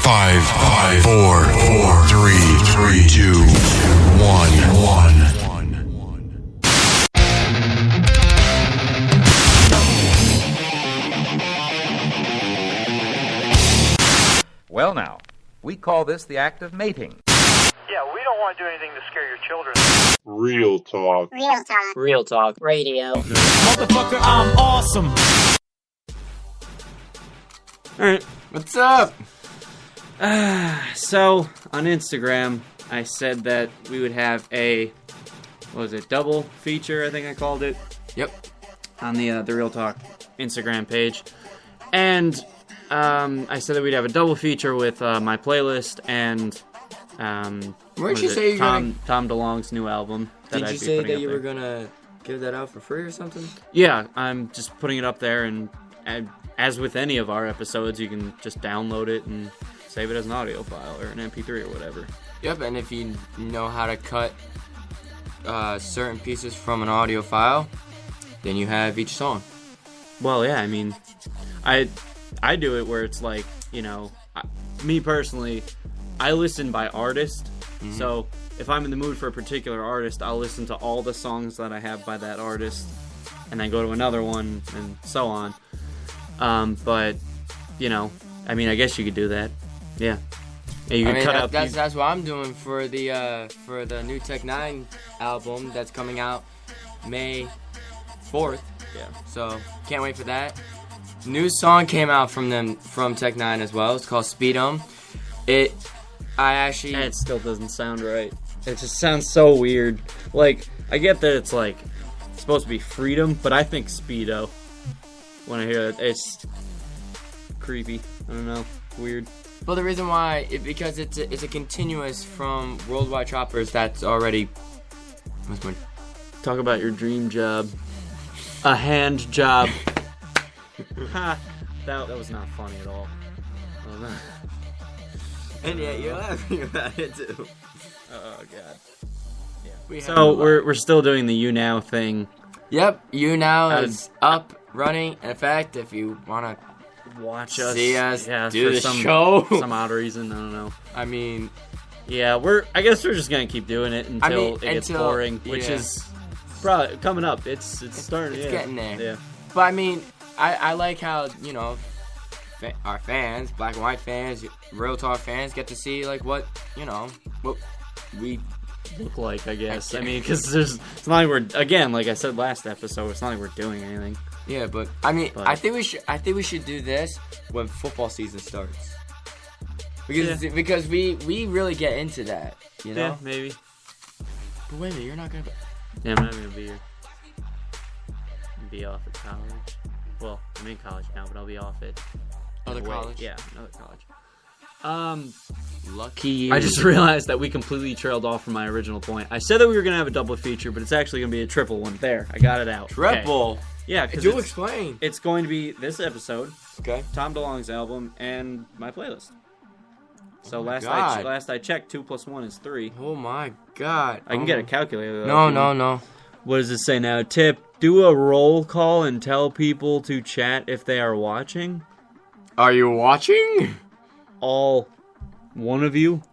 5, 4, 3, 2, 1. Well, now, we call this the act of mating. Yeah, we don't want to do anything to scare your children. Real talk. Real talk. Real talk. Radio. Motherfucker, I'm awesome. Alright, what's up? So, on Instagram, I said that we would have a, double feature, I think I called it. Yep. On the Real Talk Instagram page. And, I said that we'd have a double feature with, my playlist and, Weren't you say you're Tom DeLonge's new album. Did you say that you were gonna give that out for free or something? Yeah, I'm just putting it up there, and as with any of our episodes, you can just download it and save it as an audio file or an MP3 or whatever. Yep, and if you know how to cut certain pieces from an audio file, then you have each song. Well, yeah, I mean, I do it where it's like, you know, me personally, I listen by artist. Mm-hmm. So if I'm in the mood for a particular artist, I'll listen to all the songs that I have by that artist and then go to another one and so on. But, you know, I mean, I guess you could do that. Yeah. And you could cut out. That's what I'm doing for the new Tech 9 album that's coming out May 4th. Yeah. So can't wait for that. New song came out from Tech 9 as well. It's called Speed 'Em. It still doesn't sound right. It just sounds so weird. Like, I get that it's like supposed to be freedom, but I think Speedo. When I hear it, it's creepy. I don't know, weird. Well, the reason why because it's a continuous from Worldwide Choppers that's already. Talk about your dream job. A hand job. Ha! That was not funny at all. And yet you're laughing about it too. Oh god. Yeah. So we're still doing the You Now thing. Yep, You Now is up, running. In fact, if you wanna watch us, see us do the show, for some odd reason, I don't know. I mean, yeah, I guess we're just gonna keep doing it until it gets boring, which is probably coming up. It's starting. It's getting there. Yeah. But I mean, I like how, you know, our fans, black and white fans, Real Talk fans, get to see like what we look like, I guess. I mean, because it's not like we're, again, like I said last episode, it's not like we're doing anything. Yeah, but I mean, I think we should do this when football season starts. Because we really get into that, you know? Yeah, maybe. But wait a minute, you're not gonna. Yeah, I'm not gonna be here. I'll be off at college. Well, I'm in college now, but I'll be off at other college. Yeah, another college. Lucky you. I just realized that we completely trailed off from my original point. I said that we were gonna have a double feature, but it's actually gonna be a triple one. There, I got it out. Triple. Okay. Yeah, because do explain. It's going to be this episode. Okay. Tom DeLonge's album and my playlist. So last I checked, 2 + 1 is 3. Oh my god! I can get a calculator. No. What does it say now? Tip: do a roll call and tell people to chat if they are watching. Are you watching? All one of you?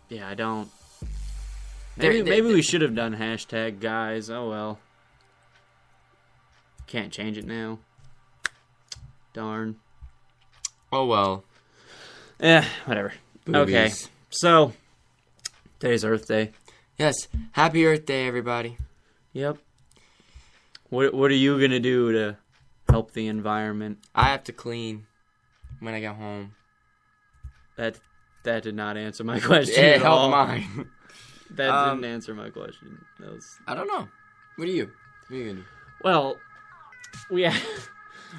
Yeah, I don't. Maybe we should have done hashtag guys. Oh well. Can't change it now. Darn. Oh well. Whatever. Boobies. Okay. So, today's Earth Day. Yes. Happy Earth Day, everybody. Yep. What are you gonna do to help the environment? I have to clean when I get home. That did not answer my question. It helped mine. That didn't answer my question. I don't know. What are you gonna do? Well, we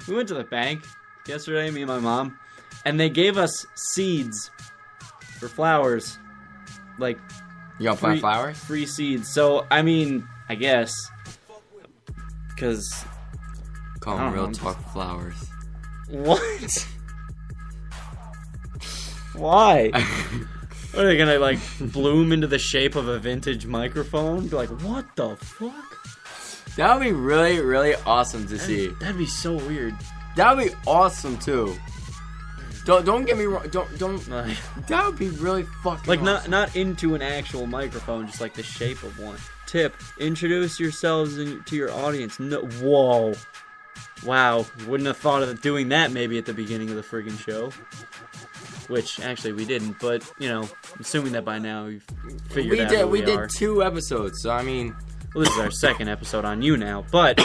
went to the bank yesterday, me and my mom, and they gave us seeds for flowers. Like, you gonna plant flowers? Free seeds. So, I mean, I guess. Because. Call them Real Talk flowers. What? Why? What, are they gonna, like, bloom into the shape of a vintage microphone? Be like, what the fuck? That would be really, really awesome to see. That'd be so weird. That would be awesome, too. Don't get me wrong. Don't. Like, That would be really fucking. like awesome. not into an actual microphone, just like the shape of one. Tip: introduce yourselves to your audience. No, whoa, wow! Wouldn't have thought of doing that maybe at the beginning of the friggin' show. Which actually we didn't, but you know, assuming that by now you've figured out who We are. did 2 episodes, so I mean. Well, this is our second episode on you now, but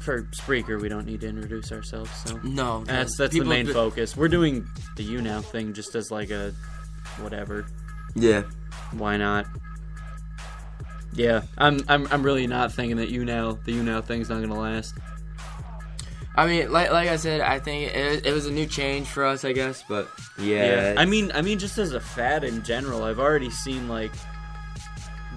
for Spreaker we don't need to introduce ourselves. So No, that's the main focus. We're doing the you now thing just as like a whatever. Yeah. Why not? Yeah, I'm really not thinking that the you now thing's not gonna last. I mean, like I said, I think it was a new change for us, I guess. But yeah. I mean, just as a fad in general, I've already seen like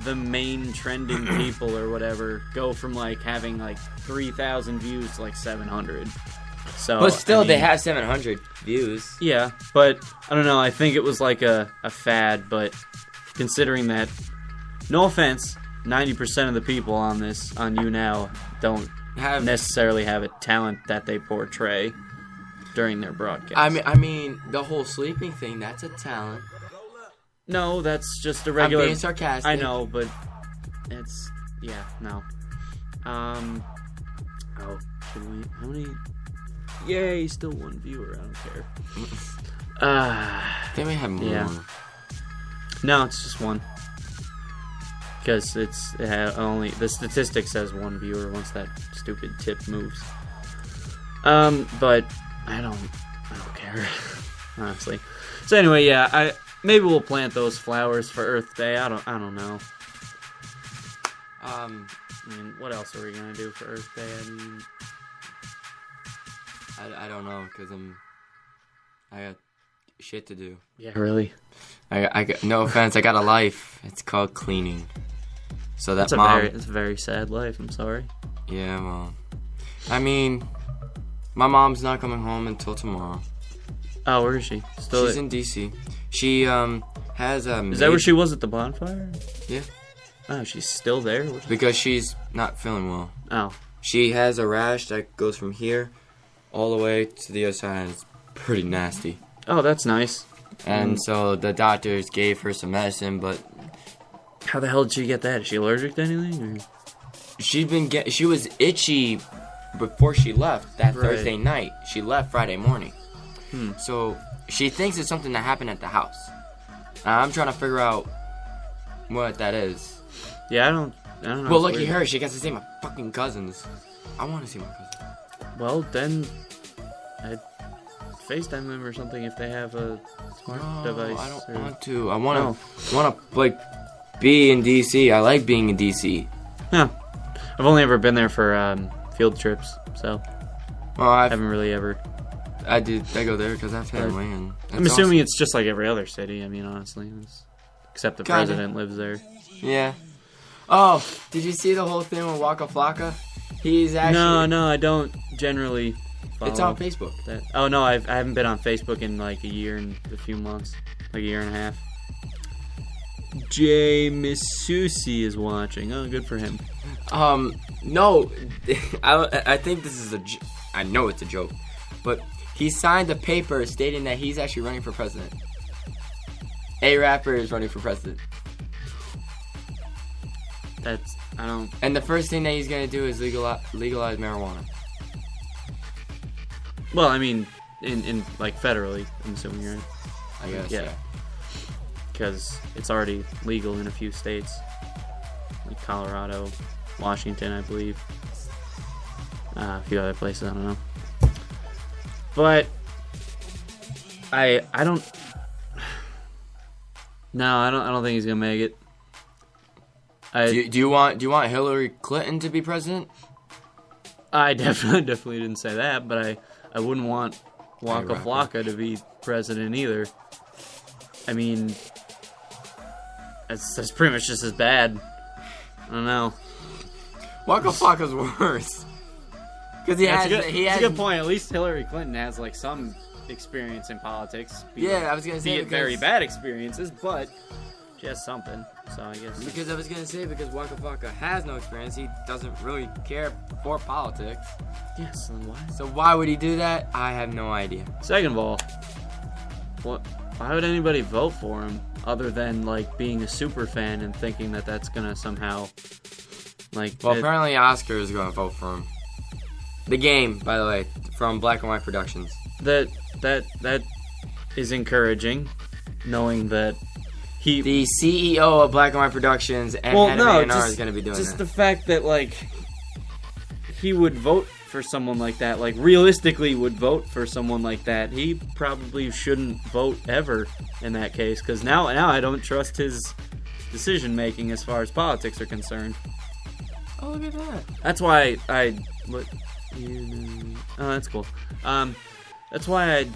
the main trending people or whatever go from like having like 3,000 views to like 700. So, But still, I mean, they have 700 views. Yeah, but I don't know. I think it was like a fad, but considering that, no offense, 90% of the people on you now don't necessarily have a talent that they portray during their broadcast. I mean, the whole sleeping thing, that's a talent. No, that's just a regular. I'm being sarcastic. I know, but it's no. Oh, should we? How many? Yay, still 1 viewer. I don't care. They may have more. Yeah. No, it's just 1. Because only the statistic says 1 viewer once that stupid tip moves. But I don't care, honestly. So anyway, yeah, maybe we'll plant those flowers for Earth Day. I don't know. I mean, what else are we gonna do for Earth Day? I mean, I don't know, because I got shit to do. yeah, really. I got, no offense, I got a life. It's called cleaning. So that It's a very sad life. I'm sorry. Yeah, well, I mean, my mom's not coming home until tomorrow. Oh, where is she? She's in D.C. She has a. Is that where she was at the bonfire? Yeah. Oh, she's still there. Because she's not feeling well. Oh. She has a rash that goes from here all the way to the other side. It's pretty nasty. Oh, that's nice. And so the doctors gave her some medicine, but how the hell did she get that? Is she allergic to anything? Or? She was itchy before she left that Right. Thursday night. She left Friday morning. So she thinks it's something that happened at the house. I'm trying to figure out what that is. Yeah, I don't know. Well, lucky her, she gets to see my fucking cousins. I want to see my cousins. Well, then I'd FaceTime them or something if they have a smart device. I don't or... want to. I want to like be in DC. I like being in DC. Yeah, I've only ever been there for field trips, so I haven't really ever. I go there because I have family, and I'm assuming it's just like every other city. I mean, honestly, except the Kinda. president lives there. Yeah. Oh, did you see the whole thing with Waka Flocka? He's actually No, I don't generally. Follow It's on Facebook. That. Oh no, I haven't been on Facebook in like a year and a few months, like a year and a half. Jay Misusi is watching. Oh, good for him. No, I think this is I know it's a joke, but he signed a paper stating that he's actually running for president. A rapper is running for president. I don't. And the first thing that he's gonna do is legalize marijuana. Well, I mean, in like federally, I'm assuming, right? I guess. Yeah. Because it's already legal in a few states, like Colorado, Washington, I believe. A few other places, I don't know. But I don't. No, I don't think he's gonna make it. Do you want Hillary Clinton to be president? I definitely didn't say that, but I wouldn't want Waka Flocka to be president either. I mean, that's pretty much just as bad. I don't know. Waka Flocka's worse. Because he has a good point. At least Hillary Clinton has like some experience in politics. I was gonna say be it very bad experiences, but she has something. So I guess Because I was gonna say, because Waka Flocka has no experience, he doesn't really care for politics. yes. Then why? So why would he do that? I have no idea. Second of all, why would anybody vote for him other than like being a super fan and thinking that that's gonna somehow like? Well, apparently Oscar is gonna vote for him. The game, by the way, from Black and White Productions. that is encouraging, knowing that he. The CEO of Black and White Productions and head of A&R is gonna be doing just that. the fact that like he would vote for someone like that, like realistically would vote for someone like that. He probably shouldn't vote ever in that case, because now I don't trust his decision making as far as politics are concerned. Oh, look at that. That's why oh, that's cool. That's why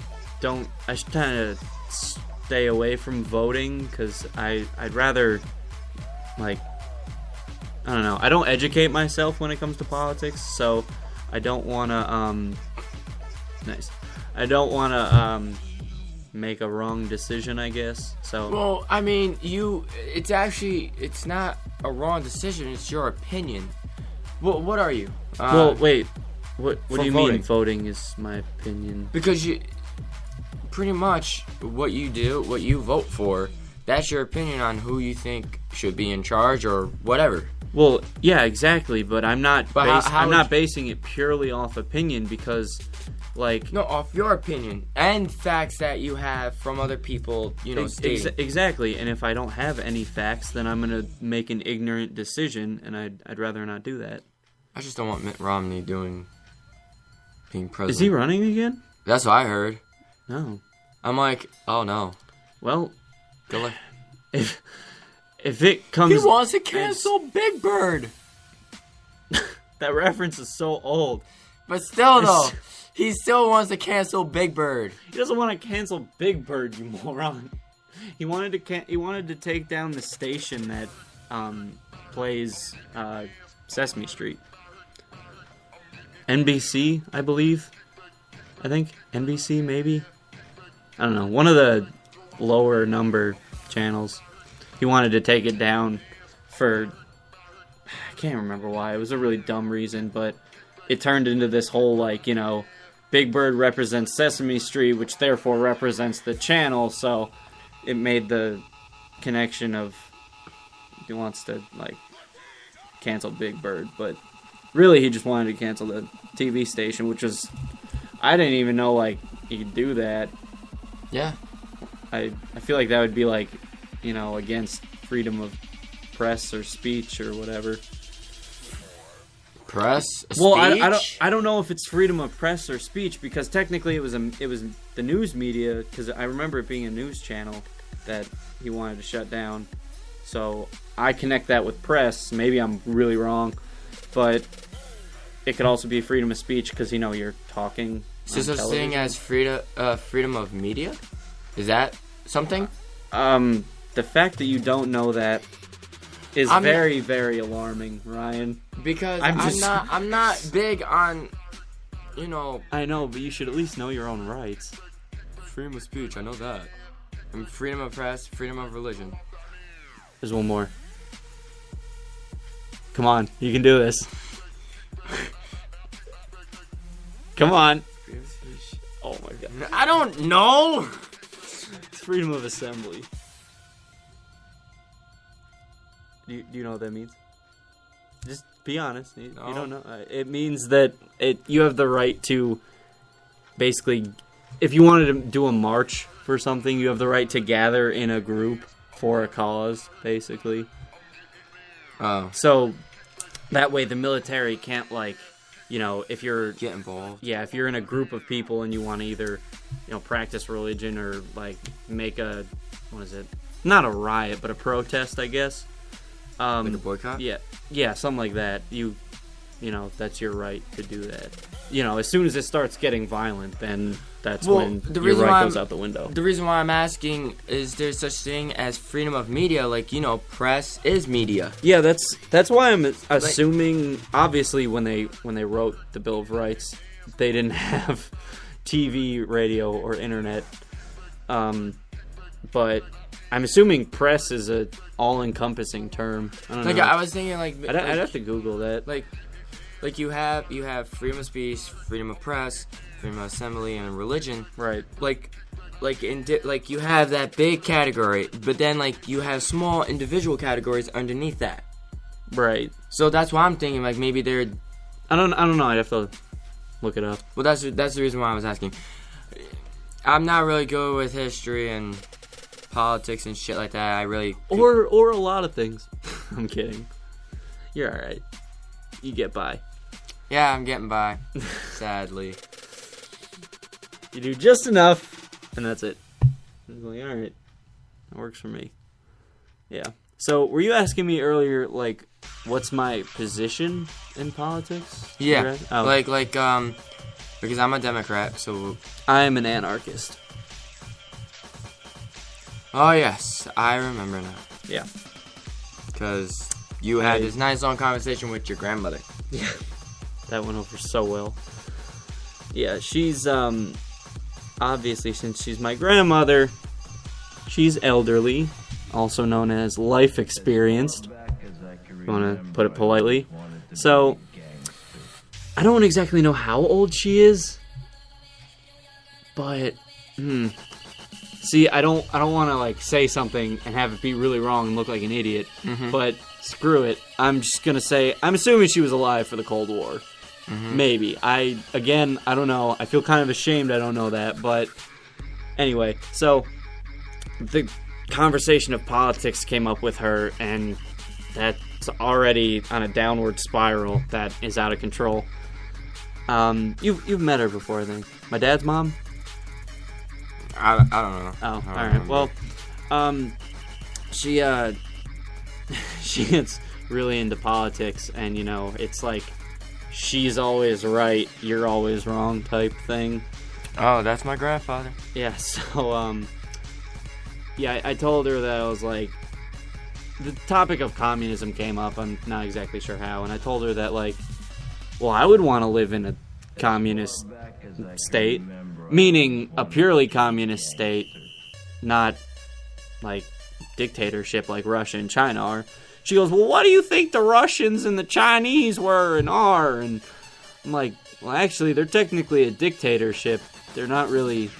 I should kind of stay away from voting, because I'd rather, like, I don't know, I don't educate myself when it comes to politics, so I don't want to, I don't want to, make a wrong decision, I guess, so. Well, I mean, it's not a wrong decision, it's your opinion. Well, what are you? Well, wait, what for do you voting. mean voting is my opinion? Because pretty much what you do, what you vote for, that's your opinion on who you think should be in charge or whatever. Well, yeah, exactly, but I'm not. But I'm not basing it purely off opinion, because, like, No, off your opinion and facts that you have from other people, stating. exactly. And if I don't have any facts, then I'm gonna make an ignorant decision, and I'd rather not do that. I just don't want Mitt Romney being president. Is he running again? That's what I heard. No. I'm like, oh no. Well, Go like, if it comes, he wants to cancel Big Bird. that reference is so old. But still, though, he still wants to cancel Big Bird. He doesn't want to cancel Big Bird, you moron. He wanted to take down the station that plays Sesame Street. NBC, I believe. I think NBC, maybe. I don't know. One of the lower number channels. He wanted to take it down for, I can't remember why. It was a really dumb reason, but it turned into this whole, like, Big Bird represents Sesame Street, which therefore represents the channel, so it made the connection of he wants to, like, cancel Big Bird, but really he just wanted to cancel the TV station, which was, I didn't even know, like, he could do that. Yeah. I feel like that would be, like, against freedom of press or speech or whatever. Press? Well, Speech? I don't know if it's freedom of press or speech, because technically it was the news media, because I remember it being a news channel that he wanted to shut down. So I connect that with press. Maybe I'm really wrong, but it could also be freedom of speech, because you're talking. So such thing as freedom of media? Is that something? The fact that you don't know that is very, very alarming, Ryan. Because I'm I'm not big on, I know, but you should at least know your own rights. freedom of speech. I know that. And freedom of press, freedom of religion. There's one more. Come on, you can do this. Come on. Freedom of speech. Oh my god. I don't know. It's freedom of assembly. Do you know what that means? Just be honest. You don't know. It means that you have the right to, basically, if you wanted to do a march for something, you have the right to gather in a group for a cause, basically. Oh. So that way the military can't, like, if you're Get involved. Yeah, if you're in a group of people and you want to either, practice religion or, like, make a, what is it? Not a riot, but a protest, I guess. Like a boycott? Yeah, something like that. That's your right to do that. As soon as it starts getting violent, then that's when your right goes out the window. The reason why I'm asking is there's such thing as freedom of media, like, press is media. Yeah, that's why I'm assuming. Obviously, when they wrote the Bill of Rights, they didn't have TV, radio, or internet. But I'm assuming press is a all-encompassing term. I don't Like know. I was thinking, I'd have to Google that. like you have freedom of speech, freedom of press, freedom of assembly, and religion. Right. Like you have that big category, but then like you have small individual categories underneath that. Right. So that's why I'm thinking like maybe they're. I don't know. I'd have to look it up. Well, that's the reason why I was asking. I'm not really good with history and politics and shit like that. I really Or a lot of things. I'm kidding. You're all right. You get by. Yeah, I'm getting by. Sadly. You do just enough, and that's it. I was like, all right, that works for me. Yeah. So, were you asking me earlier, like, what's my position in politics? Yeah. Oh. Because I'm a Democrat, so. I'm an anarchist. Oh yes, I remember now. Yeah. Because you had this nice long conversation with your grandmother. Yeah. That went over so well. Yeah, she's, obviously, since she's my grandmother, she's elderly, also known as life experienced, if you want to put it politely. So, I don't exactly know how old she is, but, see, I don't want to, like, say something and have it be really wrong and look like an idiot, but screw it. I'm just going to say, I'm assuming she was alive for the Cold War. Maybe. I don't know. I feel kind of ashamed I don't know that, but anyway, so the conversation of politics came up with her, and that's already on a downward spiral that is out of control. You've met her before, I think. My dad's mom? I don't know. Oh, alright. Well, she gets really into politics, and, you know, it's like she's always right, you're always wrong type thing. Oh, that's my grandfather. Yeah, so, yeah, I told her that I was like, the topic of communism came up, I'm not exactly sure how, and I told her that, like, well, I would want to live in a communist state, meaning a purely communist state, not, like, dictatorship like Russia and China are. She goes, well, what do you think the Russians and the Chinese were and are? And I'm like, well, actually, they're technically a dictatorship. They're not really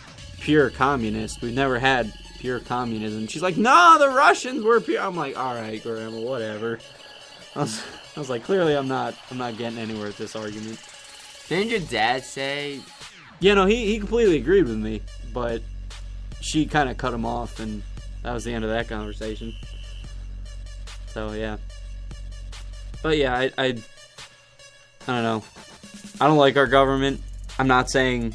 pure communist. We've never had pure communism. She's like, no, the Russians were pure. I'm like, all right, Grandma, whatever. I was like, clearly I'm not getting anywhere with this argument. Didn't your dad say? Yeah, no, he completely agreed with me, but she kind of cut him off, and that was the end of that conversation. So yeah, but yeah, I don't know. I don't like our government. I'm not saying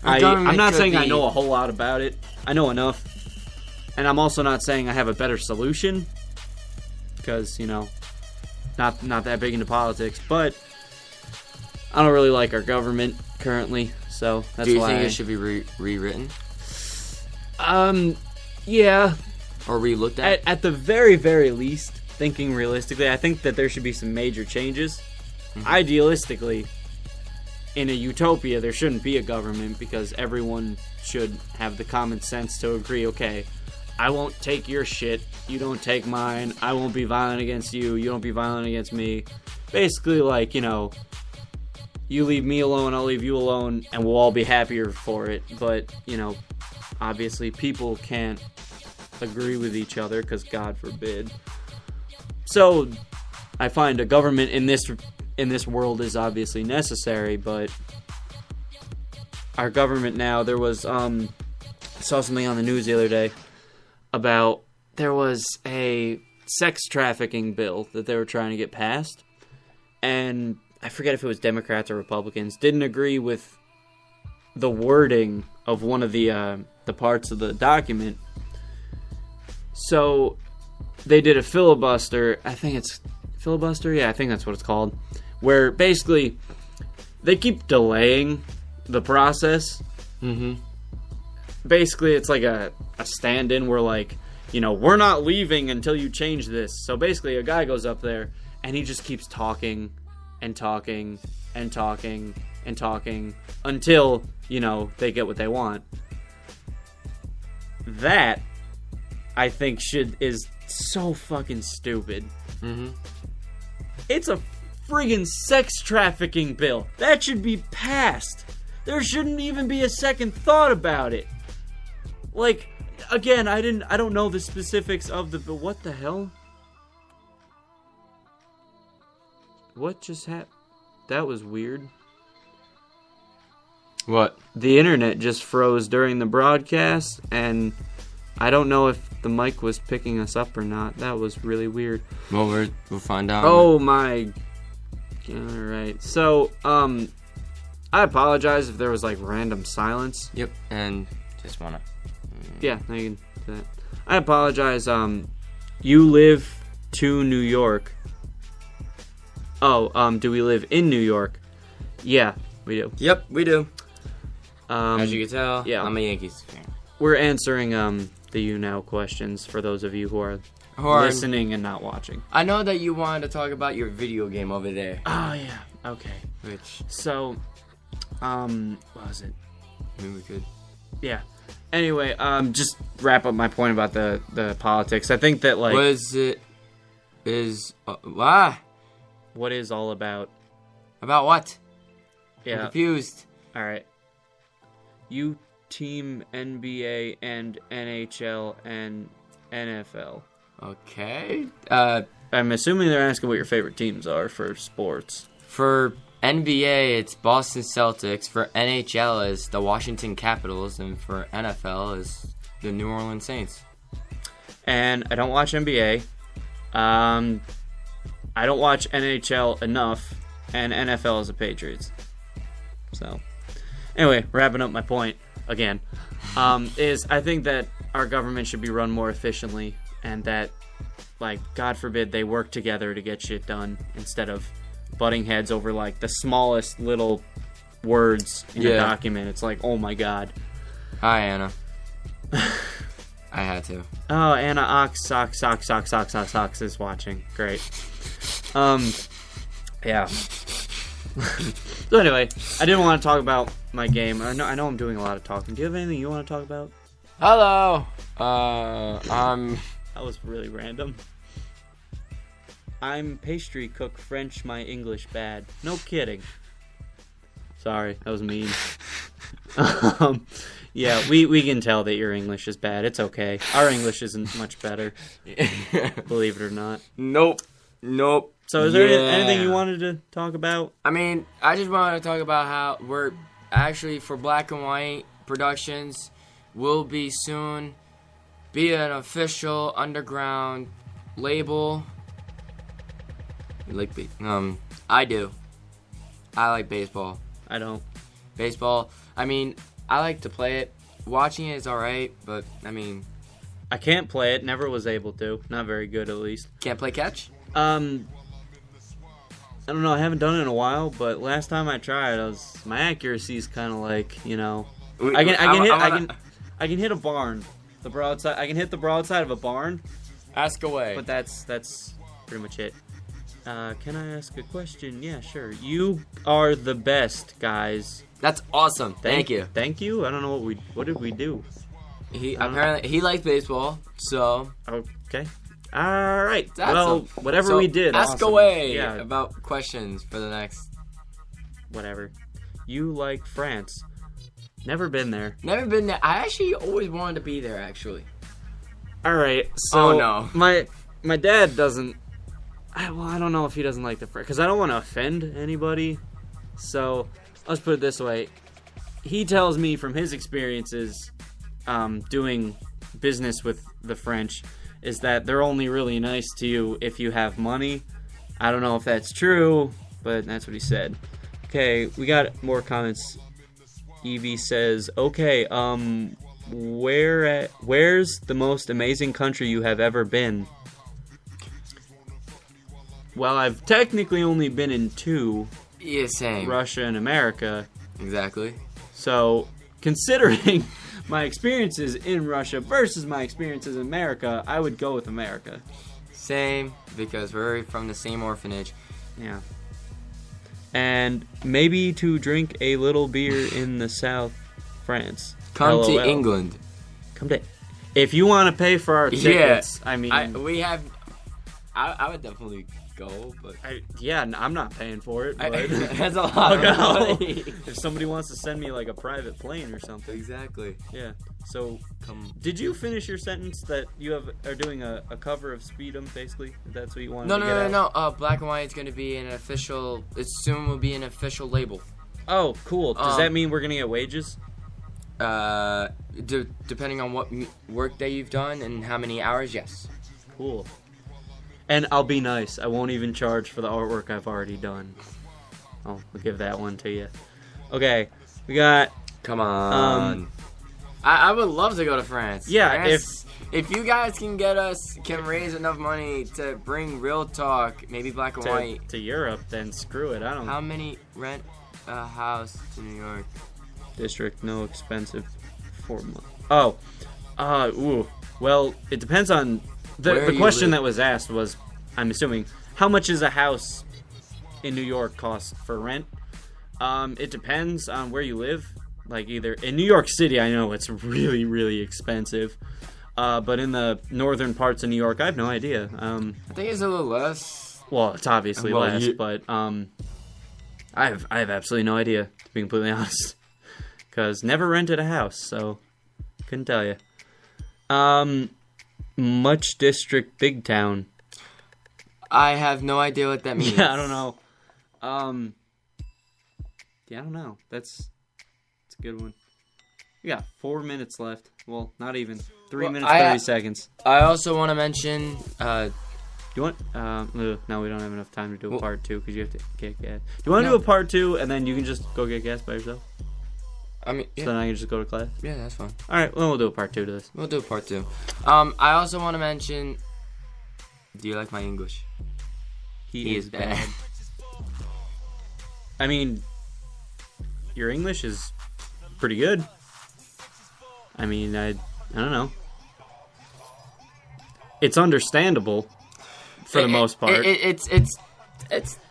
I know a whole lot about it. I know enough, and I'm also not saying I have a better solution because, you know, not that big into politics. But I don't really like our government currently, so that's why. Do you think it should be rewritten? Yeah. Or re-looked at? At the very, very least, thinking realistically, I think that there should be some major changes. Idealistically, in a utopia, there shouldn't be a government because everyone should have the common sense to agree, okay, I won't take your shit, you don't take mine, I won't be violent against you, you don't be violent against me. Basically, like, you know, you leave me alone, I'll leave you alone, and we'll all be happier for it. But, you know, obviously people can't agree with each other because God forbid. So I find a government in this world is obviously necessary, but our government now, there was I saw something on the news the other day about there was a sex trafficking bill that they were trying to get passed, and I forget if it was Democrats or Republicans didn't agree with the wording of one of the parts of the document. So they did a filibuster. I think it's filibuster. Yeah, I think that's what it's called. Where basically they keep delaying the process. Basically, it's like a stand-in where, like, you know, we're not leaving until you change this. So basically, a guy goes up there and he just keeps talking and talking and talking and talking until, you know, they get what they want. That I think is so fucking stupid. Mm-hmm. It's a friggin' sex trafficking bill. That should be passed. There shouldn't even be a second thought about it. Like, again, I don't know the specifics of the bill. What the hell? What just happened? That was weird. What? The internet just froze during the broadcast, and I don't know if the mic was picking us up or not. That was really weird. Well, we'll find out. Oh my. Alright. So, I apologize if there was like random silence. Yep, and just wanna. Yeah, I can do that. I apologize. You live to New York. Oh, do we live in New York? Yeah, we do. Yep, we do. As you can tell, yeah. I'm a Yankees fan. We're answering the You Now questions for those of you who are listening and not watching. I know that you wanted to talk about your video game over there. Oh yeah. Okay. Which So, what was it? I mean, we could. Yeah. Anyway, just wrap up my point about the politics. I think that like what is all about. About what? Yeah. I'm confused. All right. You team NBA and NHL and NFL. Okay. I'm assuming they're asking what your favorite teams are for sports. For NBA, it's Boston Celtics. For NHL, is the Washington Capitals, and for NFL is the New Orleans Saints. And I don't watch NBA. I don't watch NHL enough, and NFL is the Patriots. So, anyway, wrapping up my point again, is I think that our government should be run more efficiently, and that, like, God forbid they work together to get shit done instead of butting heads over like the smallest little words in a document. It's like, oh my God. Hi, Anna. I had to. Oh, Anna Ox is watching. Great. Yeah. So anyway, I didn't want to talk about my game. I know I'm doing a lot of talking. Do you have anything you want to talk about? Hello. That was really random. I'm pastry cook French, my English bad. No kidding. Sorry, that was mean. Yeah, we can tell that your English is bad. It's okay. Our English isn't much better. Believe it or not. Nope. So is there anything you wanted to talk about? I mean, I just wanted to talk about how we're actually, for Black and White Productions, will be soon be an official underground label. I do. I like baseball. I don't. Baseball, I mean, I like to play it. Watching it is alright, but, I mean... I can't play it. Never was able to. Not very good, at least. Can't play catch? I don't know. I haven't done it in a while, but last time I tried, my accuracy's kind of like, you know... I can hit a barn. The broadside. I can hit the broadside of a barn. Ask away. But that's pretty much it. Can I ask a question? Yeah, sure. You are the best, guys. That's awesome. Thank you. Thank you. I don't know what did we do? He liked baseball, so okay. All right. That's well, whatever we did. Ask awesome. away yeah. about questions for the next. Whatever. You like France? Never been there. Never been there. I actually always wanted to be there. Actually. All right. So oh no. My dad doesn't. I don't know if he doesn't like the French, because I don't want to offend anybody. So let's put it this way: he tells me from his experiences doing business with the French is that they're only really nice to you if you have money. I don't know if that's true, but that's what he said. Okay, we got more comments. Evie says, "Okay, where's the most amazing country you have ever been?" Well, I've technically only been in two. Yeah, same. Russia and America. Exactly. So, considering my experiences in Russia versus my experiences in America, I would go with America. Same, because we're from the same orphanage. Yeah. And maybe to drink a little beer in the South France. Come LOL. to England. Come to If you want to pay for our tickets, I mean, I would definitely go, but I'm not paying for it. But that's a lot of money. If somebody wants to send me like a private plane or something, Exactly. yeah. So, did you finish your sentence that you are doing a cover of Speed'em? Basically, if that's what you wanted. No. Black and White is going to be an official. It soon will be an official label. Oh, cool. Does that mean we're gonna get wages? Depending on what work day you've done and how many hours, yes. Cool. And I'll be nice. I won't even charge for the artwork I've already done. I'll give that one to you. Okay, we got. Come on. I would love to go to France. Yeah, France, if you guys can raise enough money to bring Real Talk, maybe Black and White to Europe, then screw it. I don't. How many rent a house to New York? District, no expensive 4 months. Oh, well, it depends on the question that was asked was, I'm assuming, how much is a house in New York cost for rent? It depends on where you live. Like either in New York City, I know it's really, really expensive. But in the northern parts of New York, I have no idea. I think it's a little less. Well, it's obviously less, but I have absolutely no idea, to be completely honest. Because never rented a house, so couldn't tell you. Much district, big town. I have no idea what that means. Yeah, I don't know. I don't know. That's a good one. We got 4 minutes left. Well, not even. 3 minutes, 30 seconds. I also want to mention... Do you want... no, we don't have enough time to do a part 2 because you have to get gas. Do you want to do a part 2 and then you can just go get gas by yourself? I mean, yeah. So then I can just go to class? Yeah, that's fine. Alright, well, we'll do a part 2 to this. We'll do a part 2. I also want to mention... Do you like my English? He is bad. I mean, your English is pretty good. I mean, I don't know. It's understandable for the most part. It's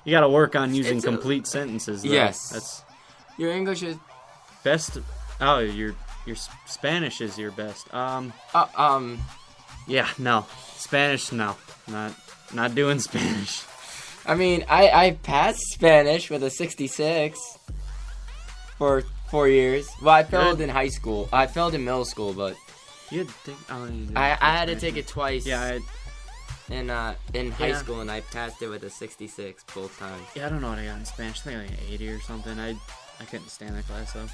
you got to work on using complete sentences, though. Yes. That's your English is best. Oh, your Spanish is your best. Yeah, no. Spanish, no. Not doing Spanish. I mean, I passed Spanish with a 66 for 4 years. Well, I failed in high school. I failed in middle school, but you think, I had to take it twice. Yeah, in high school, and I passed it with a 66 both times. Yeah, I don't know what I got in Spanish. I think like an 80 or something. I couldn't stand that class though.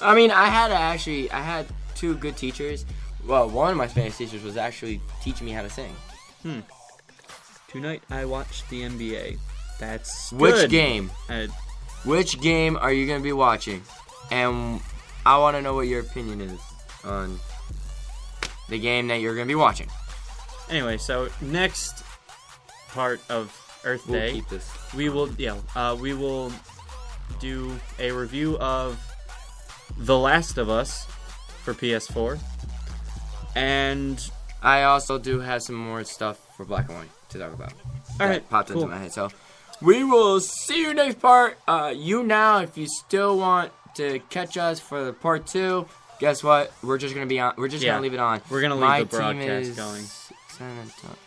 I mean, I had 2 good teachers. Well, one of my Spanish teachers was actually teaching me how to sing. Tonight I watched the NBA. That's good. Which game? Which game are you going to be watching? And I want to know what your opinion is on the game that you're going to be watching. Anyway, so next part of Earth Day, keep this. we will do a review of The Last of Us for PS4. And I also do have some more stuff for Black and White to talk about. Alright, popped cool. into my head. So we will see you next part. You now, if you still want to catch us for the part 2, guess what? We're just gonna be on. We're just gonna leave it on. We're gonna leave the broadcast going.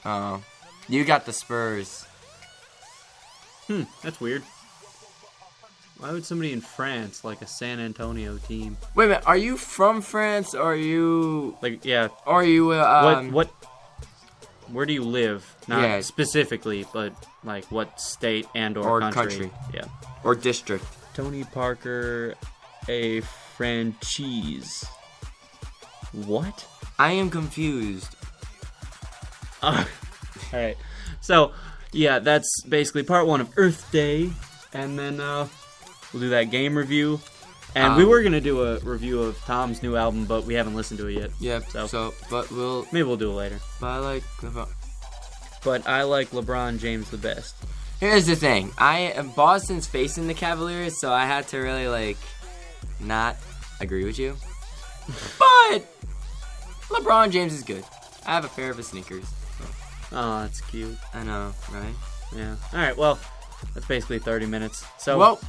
Oh, you got the Spurs. That's weird. Why would somebody in France like a San Antonio team? Wait a minute. Are you from France? Or are you yeah? Or are you what? Where do you live? Not specifically, but like what state or country? Yeah. Or district. Tony Parker, a franchise. What? I am confused. All right. So, yeah, that's basically part 1 of Earth Day, and then we'll do that game review. And we were gonna do a review of Tom's new album, but we haven't listened to it yet. Yeah. But maybe we'll do it later. But I like LeBron James the best. Here's the thing. Boston's facing the Cavaliers, so I had to really not agree with you. But LeBron James is good. I have a pair of his sneakers. So. Oh, that's cute. I know, right? Yeah. All right. Well, that's basically 30 minutes. So. Well,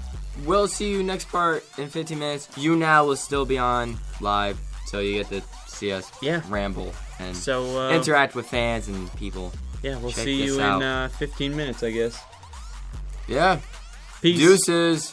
we'll see you next part in 15 minutes. You now will still be on live, so you get to see us Yeah. ramble and So interact with fans and people. yeah, we'll Check see this you out. in 15 minutes, I guess. Yeah. Peace. Deuces.